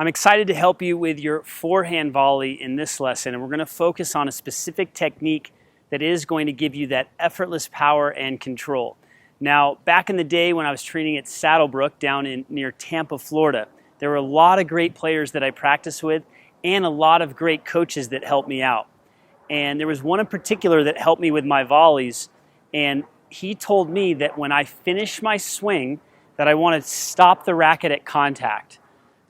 I'm excited to help you with your forehand volley in this lesson, and we're going to focus on a specific technique that is going to give you that effortless power and control. Now, back in the day when I was training at Saddlebrook down near Tampa, Florida, there were a lot of great players that I practiced with and a lot of great coaches that helped me out. And there was one in particular that helped me with my volleys, and he told me that when I finish my swing that I want to stop the racket at contact.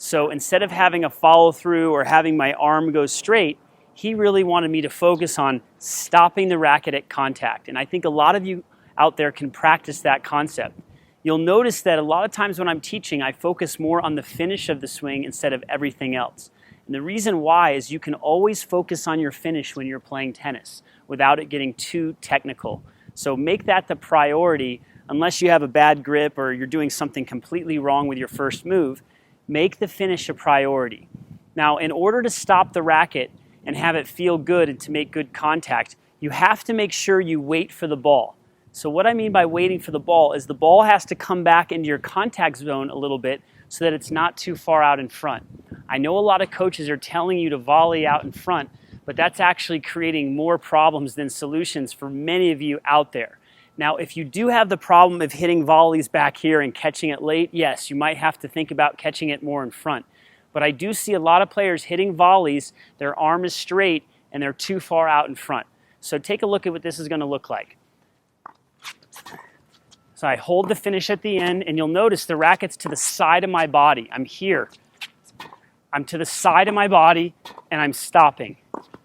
So instead of having a follow through or having my arm go straight, he really wanted me to focus on stopping the racket at contact. And I think a lot of you out there can practice that concept. You'll notice that a lot of times when I'm teaching, I focus more on the finish of the swing instead of everything else. And the reason why is you can always focus on your finish when you're playing tennis without it getting too technical. So make that the priority unless you have a bad grip or you're doing something completely wrong with your first move. Make the finish a priority. Now, in order to stop the racket and have it feel good and to make good contact, you have to make sure you wait for the ball. So what I mean by waiting for the ball is the ball has to come back into your contact zone a little bit so that it's not too far out in front. I know a lot of coaches are telling you to volley out in front, but that's actually creating more problems than solutions for many of you out there. Now, if you do have the problem of hitting volleys back here and catching it late, yes, you might have to think about catching it more in front. But I do see a lot of players hitting volleys, their arm is straight, and they're too far out in front. So take a look at what this is going to look like. So I hold the finish at the end, and you'll notice the racket's to the side of my body. I'm here. I'm to the side of my body, and I'm stopping.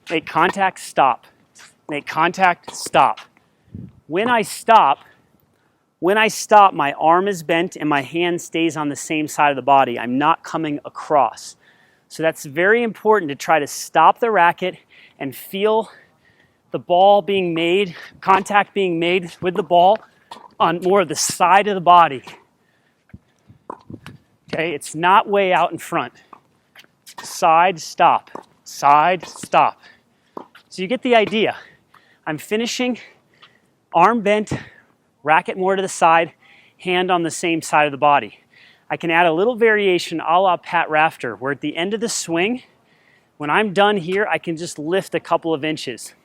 Make contact, stop. Make contact, stop. When I stop, my arm is bent and my hand stays on the same side of the body. I'm not coming across. So that's very important to try to stop the racket and feel the ball being made, contact being made with the ball on more of the side of the body. Okay, it's not way out in front. Side, stop. Side, stop. So you get the idea. I'm finishing, arm bent, racket more to the side, hand on the same side of the body. I can add a little variation a la Pat Rafter, where at the end of the swing, when I'm done here, I can just lift a couple of inches.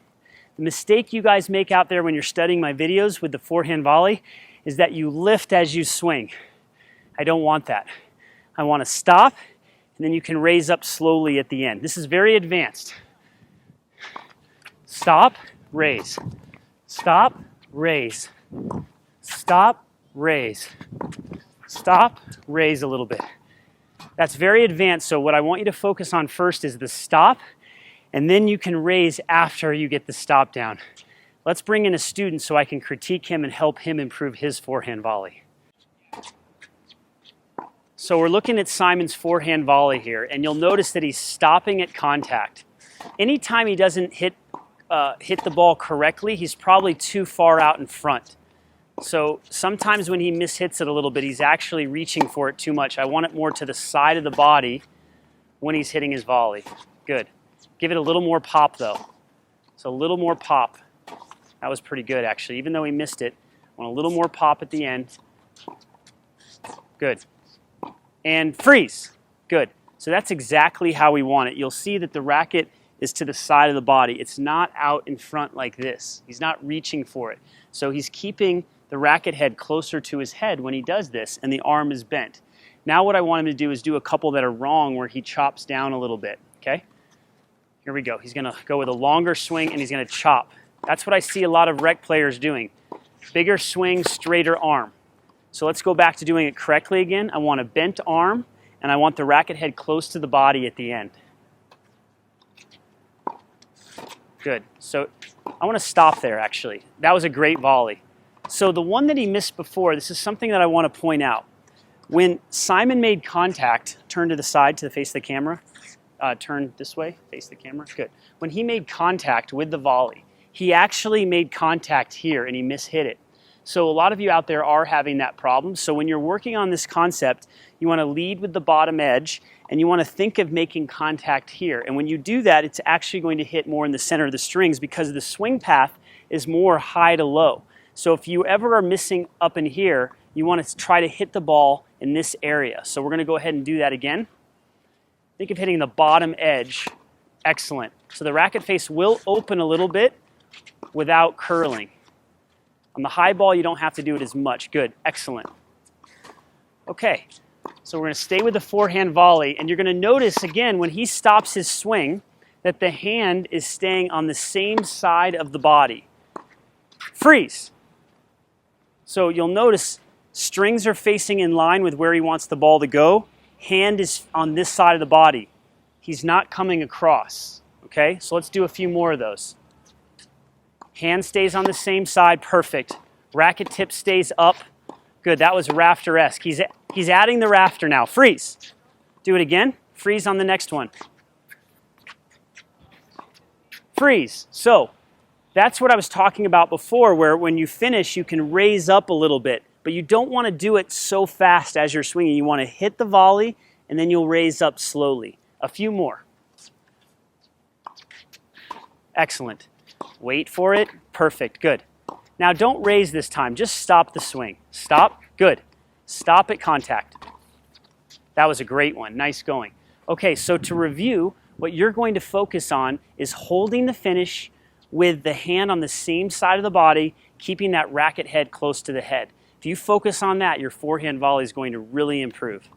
The mistake you guys make out there when you're studying my videos with the forehand volley is that you lift as you swing. I don't want that. I want to stop, and then you can raise up slowly at the end. This is very advanced. Stop, raise. Stop, raise. Stop, raise. Stop, raise a little bit. That's very advanced, so what I want you to focus on first is the stop, and then you can raise after you get the stop down. Let's bring in a student so I can critique him and help him improve his forehand volley. So we're looking at Simon's forehand volley here, and you'll notice that he's stopping at contact. Anytime he doesn't hit the ball correctly, he's probably too far out in front. So sometimes when he mishits it a little bit, he's actually reaching for it too much. I want it more to the side of the body when he's hitting his volley. Good. Give it a little more pop though. So a little more pop. That was pretty good actually. Even though he missed it, I want a little more pop at the end. Good. And freeze. Good. So that's exactly how we want it. You'll see that the racket is to the side of the body. It's not out in front like this. He's not reaching for it. So he's keeping the racket head closer to his head when he does this, and the arm is bent. Now what I want him to do is do a couple that are wrong where he chops down a little bit, okay? Here we go. He's gonna go with a longer swing and he's gonna chop. That's what I see a lot of rec players doing. Bigger swing, straighter arm. So let's go back to doing it correctly again. I want a bent arm and I want the racket head close to the body at the end. Good. So I want to stop there actually. That was a great volley. So the one that he missed before, this is something that I want to point out. When Simon made contact, turn to the side to the face of the camera. Turn this way, face the camera. Good. When he made contact with the volley, he actually made contact here and he mishit it. So a lot of you out there are having that problem. So when you're working on this concept, you want to lead with the bottom edge and you want to think of making contact here. And when you do that, it's actually going to hit more in the center of the strings because the swing path is more high to low. So if you ever are missing up in here, you want to try to hit the ball in this area. So we're going to go ahead and do that again. Think of hitting the bottom edge. Excellent. So the racket face will open a little bit without curling. On the high ball, you don't have to do it as much. Good. Excellent. Okay. So we're going to stay with the forehand volley, and you're going to notice, again, when he stops his swing, that the hand is staying on the same side of the body. Freeze. So you'll notice strings are facing in line with where he wants the ball to go. Hand is on this side of the body. He's not coming across. Okay, so let's do a few more of those. Hand stays on the same side. Perfect. Racket tip stays up. Good, that was rafter-esque. He's adding the rafter now. Freeze. Do it again. Freeze on the next one. Freeze. So that's what I was talking about before, where when you finish, you can raise up a little bit, but you don't want to do it so fast as you're swinging. You want to hit the volley, and then you'll raise up slowly. A few more. Excellent. Wait for it. Perfect. Good. Now don't raise this time. Just stop the swing. Stop. Good. Stop at contact. That was a great one. Nice going. Okay, so to review, what you're going to focus on is holding the finish with the hand on the same side of the body, keeping that racket head close to the head. If you focus on that, your forehand volley is going to really improve.